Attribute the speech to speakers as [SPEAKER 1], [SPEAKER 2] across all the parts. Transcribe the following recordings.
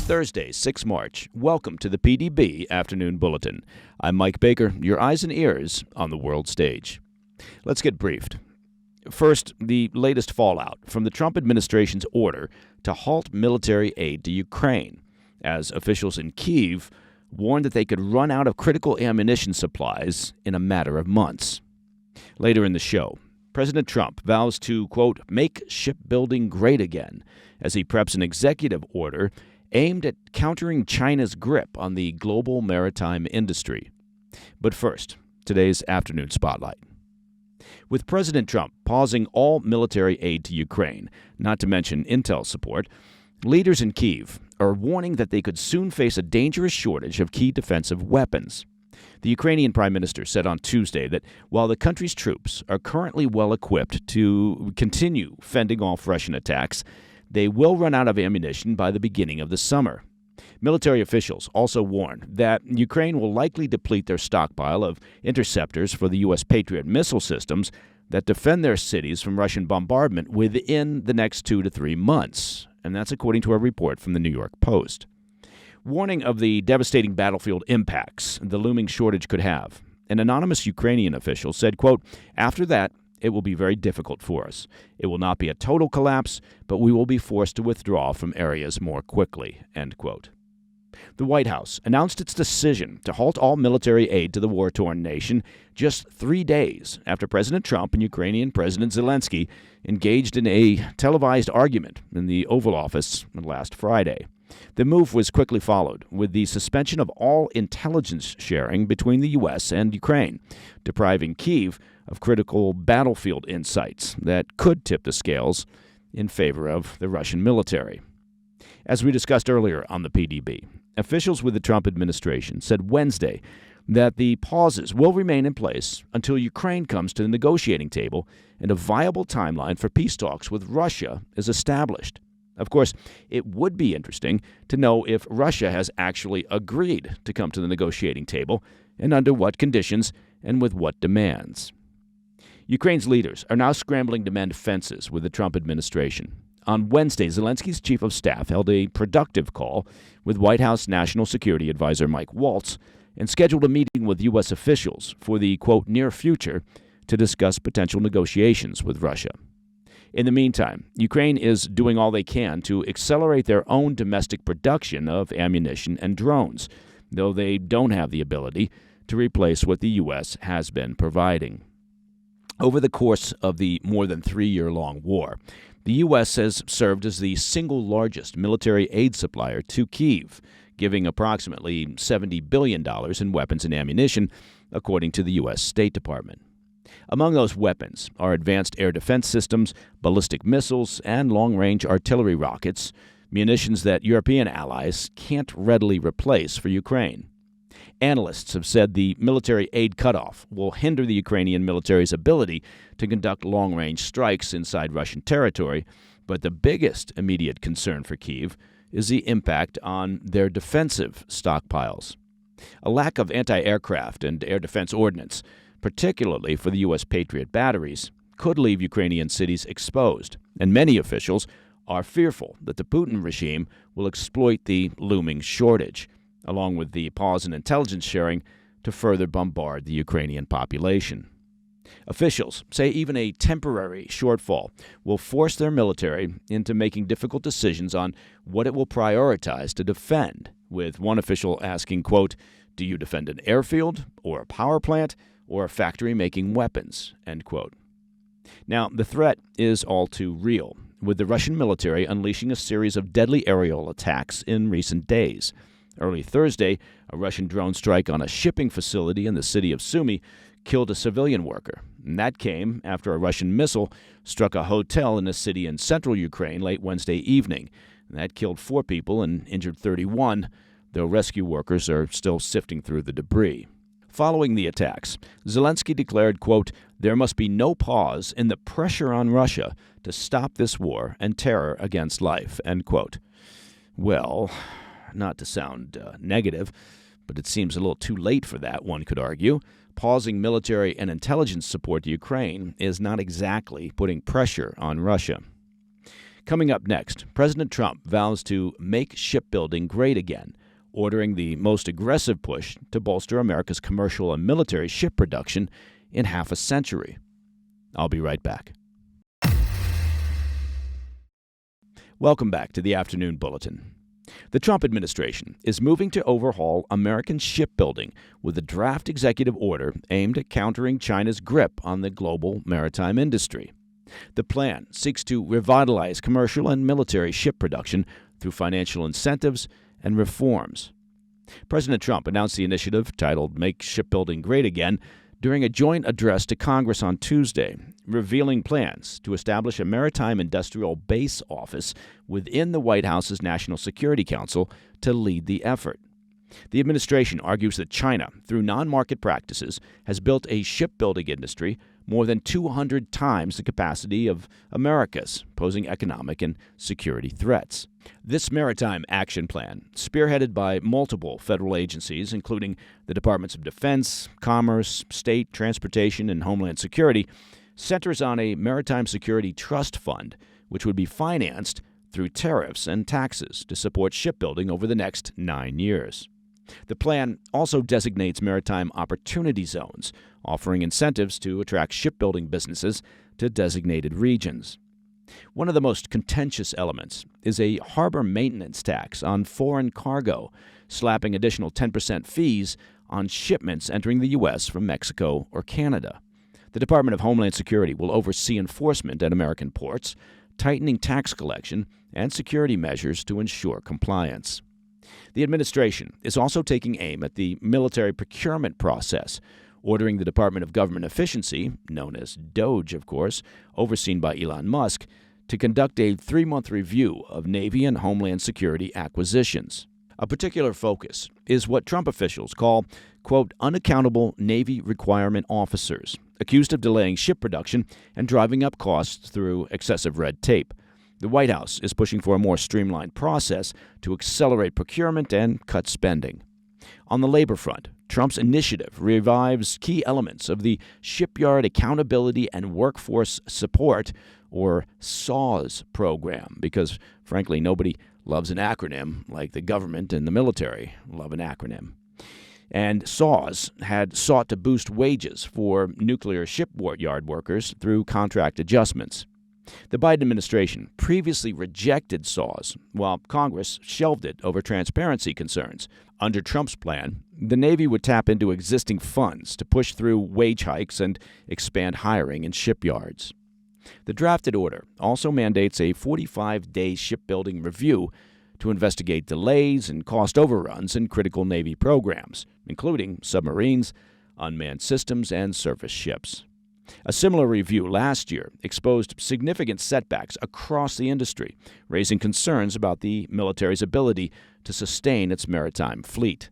[SPEAKER 1] Thursday, 6 March. Welcome to the PDB Afternoon Bulletin. I'm Mike Baker, your eyes and ears on the world stage. Let's get briefed. First, the latest fallout from the Trump administration's order to halt military aid to Ukraine, as officials in Kyiv warned that they could run out of critical ammunition supplies in a matter of months. Later in the show, President Trump vows to, quote, make shipbuilding great again, as he preps an executive order aimed at countering China's grip on the global maritime industry. But first, today's afternoon spotlight. With President Trump pausing all military aid to Ukraine, not to mention intel support, leaders in Kyiv are warning that they could soon face a dangerous shortage of key defensive weapons. The Ukrainian Prime Minister said on Tuesday that while the country's troops are currently well equipped to continue fending off Russian attacks, they will run out of ammunition by the beginning of the summer. Military officials also warned that Ukraine will likely deplete their stockpile of interceptors for the U.S. Patriot missile systems that defend their cities from Russian bombardment within the next 2 to 3 months, and that's according to a report from the New York Post. Warning of the devastating battlefield impacts the looming shortage could have, an anonymous Ukrainian official said, quote, after that, it will be very difficult for us. It will not be a total collapse, but we will be forced to withdraw from areas more quickly, end quote. The White House announced its decision to halt all military aid to the war-torn nation just 3 days after President Trump and Ukrainian President Zelensky engaged in a televised argument in the Oval Office last Friday. The move was quickly followed with the suspension of all intelligence sharing between the U.S. and Ukraine, depriving Kyiv of critical battlefield insights that could tip the scales in favor of the Russian military. As we discussed earlier on the PDB, officials with the Trump administration said Wednesday that the pauses will remain in place until Ukraine comes to the negotiating table and a viable timeline for peace talks with Russia is established. Of course, it would be interesting to know if Russia has actually agreed to come to the negotiating table and under what conditions and with what demands. Ukraine's leaders are now scrambling to mend fences with the Trump administration. On Wednesday, Zelensky's chief of staff held a productive call with White House National Security Advisor Mike Waltz and scheduled a meeting with U.S. officials for the, quote, near future to discuss potential negotiations with Russia. In the meantime, Ukraine is doing all they can to accelerate their own domestic production of ammunition and drones, though they don't have the ability to replace what the U.S. has been providing. Over the course of the more than 3-year-long war, the U.S. has served as the single largest military aid supplier to Kyiv, giving approximately $70 billion in weapons and ammunition, according to the U.S. State Department. Among those weapons are advanced air defense systems, ballistic missiles, and long-range artillery rockets, munitions that European allies can't readily replace for Ukraine. Analysts have said the military aid cutoff will hinder the Ukrainian military's ability to conduct long-range strikes inside Russian territory, but the biggest immediate concern for Kyiv is the impact on their defensive stockpiles. A lack of anti-aircraft and air defense ordnance, particularly for the U.S. Patriot batteries, could leave Ukrainian cities exposed, and many officials are fearful that the Putin regime will exploit the looming shortage, along with the pause in intelligence sharing, to further bombard the Ukrainian population. Officials say even a temporary shortfall will force their military into making difficult decisions on what it will prioritize to defend, with one official asking, quote, do you defend an airfield or a power plant or a factory making weapons, end quote. Now, the threat is all too real, with the Russian military unleashing a series of deadly aerial attacks in recent days. Early Thursday, a Russian drone strike on a shipping facility in the city of Sumy killed a civilian worker. And that came after a Russian missile struck a hotel in a city in central Ukraine late Wednesday evening. And that killed 4 people and injured 31, though rescue workers are still sifting through the debris. Following the attacks, Zelensky declared, quote, there must be no pause in the pressure on Russia to stop this war and terror against life, end quote. Well, not to sound negative, but it seems a little too late for that, one could argue. Pausing military and intelligence support to Ukraine is not exactly putting pressure on Russia. Coming up next, President Trump vows to make shipbuilding great again, ordering the most aggressive push to bolster America's commercial and military ship production in half a century. I'll be right back. Welcome back to the Afternoon Bulletin. The Trump administration is moving to overhaul American shipbuilding with a draft executive order aimed at countering China's grip on the global maritime industry. The plan seeks to revitalize commercial and military ship production through financial incentives and reforms. President Trump announced the initiative, titled Make Shipbuilding Great Again, during a joint address to Congress on Tuesday, revealing plans to establish a maritime industrial base office within the White House's National Security Council to lead the effort. The administration argues that China, through non-market practices, has built a shipbuilding industry more than 200 times the capacity of America's, posing economic and security threats. This maritime action plan, spearheaded by multiple federal agencies, including the Departments of Defense, Commerce, State, Transportation, and Homeland Security, centers on a maritime security trust fund, which would be financed through tariffs and taxes to support shipbuilding over the next 9 years. The plan also designates maritime opportunity zones, offering incentives to attract shipbuilding businesses to designated regions. One of the most contentious elements is a harbor maintenance tax on foreign cargo, slapping additional 10% fees on shipments entering the U.S. from Mexico or Canada. The Department of Homeland Security will oversee enforcement at American ports, tightening tax collection and security measures to ensure compliance. The administration is also taking aim at the military procurement process, ordering the Department of Government Efficiency, known as DOGE, of course, overseen by Elon Musk, to conduct a 3-month review of Navy and Homeland Security acquisitions. A particular focus is what Trump officials call, quote, unaccountable Navy requirement officers, accused of delaying ship production and driving up costs through excessive red tape. The White House is pushing for a more streamlined process to accelerate procurement and cut spending. On the labor front, Trump's initiative revives key elements of the Shipyard Accountability and Workforce Support, or SAWS, program, because, frankly, nobody loves an acronym like the government and the military love an acronym. And SAWS had sought to boost wages for nuclear shipyard workers through contract adjustments. The Biden administration previously rejected SAWS, while Congress shelved it over transparency concerns. Under Trump's plan, the Navy would tap into existing funds to push through wage hikes and expand hiring in shipyards. The drafted order also mandates a 45-day shipbuilding review to investigate delays and cost overruns in critical Navy programs, including submarines, unmanned systems, and surface ships. A similar review last year exposed significant setbacks across the industry, raising concerns about the military's ability to sustain its maritime fleet.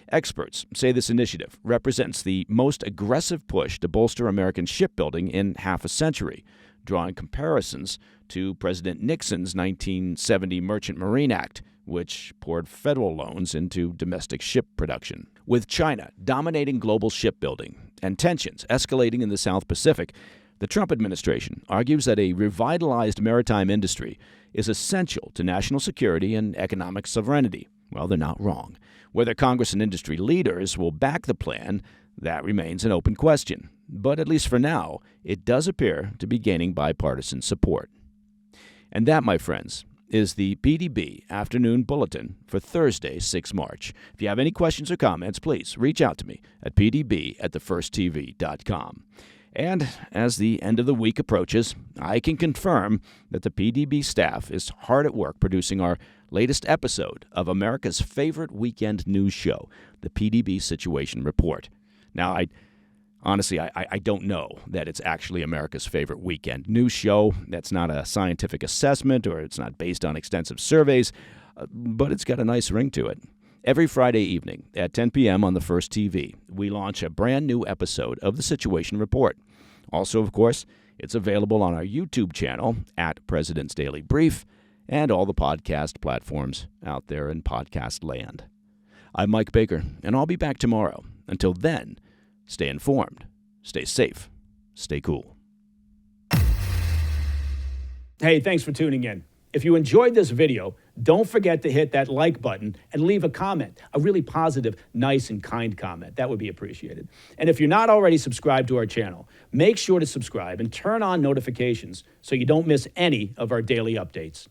[SPEAKER 1] Experts say this initiative represents the most aggressive push to bolster American shipbuilding in half a century, drawing comparisons to President Nixon's 1970 Merchant Marine Act, which poured federal loans into domestic ship production. With China dominating global shipbuilding and tensions escalating in the South Pacific, the Trump administration argues that a revitalized maritime industry is essential to national security and economic sovereignty. Well, they're not wrong. Whether Congress and industry leaders will back the plan, that remains an open question. But at least for now, it does appear to be gaining bipartisan support. And that, my friends, is the PDB Afternoon Bulletin for Thursday, 6 March. If you have any questions or comments, please reach out to me at pdb@thefirsttv.com. And as the end of the week approaches, I can confirm that the PDB staff is hard at work producing our latest episode of America's favorite weekend news show, the PDB Situation Report. Now, Honestly, I don't know that it's actually America's favorite weekend news show. That's not a scientific assessment, or it's not based on extensive surveys, but it's got a nice ring to it. Every Friday evening at 10 p.m. on the First TV, we launch a brand new episode of the Situation Report. Also, of course, it's available on our YouTube channel at President's Daily Brief and all the podcast platforms out there in podcast land. I'm Mike Baker, and I'll be back tomorrow. Until then, stay informed, stay safe, stay cool.
[SPEAKER 2] Hey, thanks for tuning in. If you enjoyed this video, don't forget to hit that like button and leave a comment, a really positive, nice, and kind comment. That would be appreciated. And if you're not already subscribed to our channel, make sure to subscribe and turn on notifications so you don't miss any of our daily updates.